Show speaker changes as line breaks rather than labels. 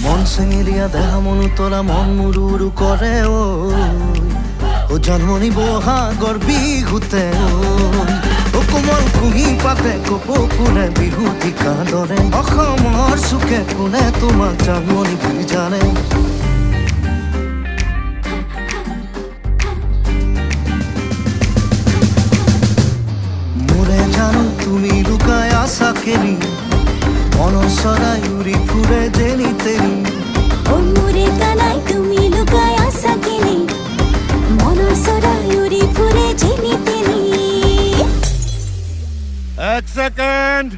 মন সেঙেলিয়া দেহা মনু তোলা মন মুরু উরু কৰে ও জন্মনি বহাগৰ বিহুতে ও কোমল কুঁহি পাতে কপৌ ফুলে বিহুতি কাঁদৰে অসমৰ চুকে কোনে তোমাক জন্মনি বুলি জানে মোৰে জানো তুমি লুকাই আছা কেনি মনৰ চৰাই উৰি ফুৰে যেনি তেনি
ও মোরে কানাই তুমি লুকাই আছা কেনি মনৰ চৰাই উৰি ফুৰে যেনি তেনি
এক সেকেন্ড